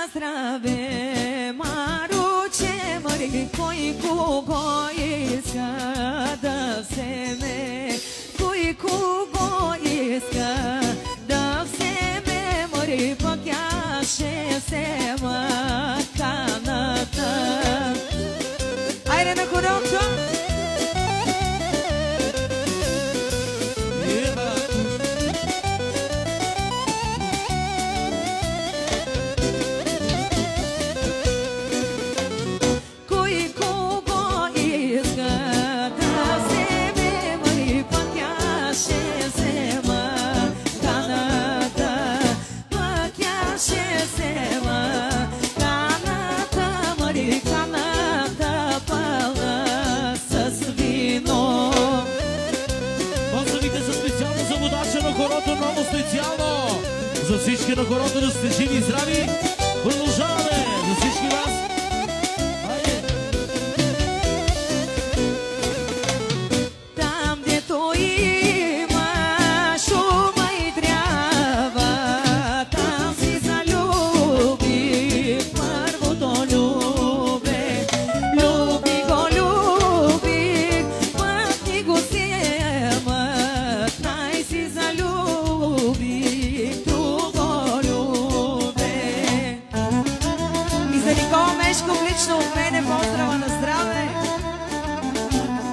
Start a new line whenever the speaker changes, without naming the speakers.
здраве, Маруче, Мари, кой кого иска да вземе, кой кого иска да вземе, Мари, пък я ще взема каната. Айде на хорото!
Много специално за всички на хората да сте живи и здрави.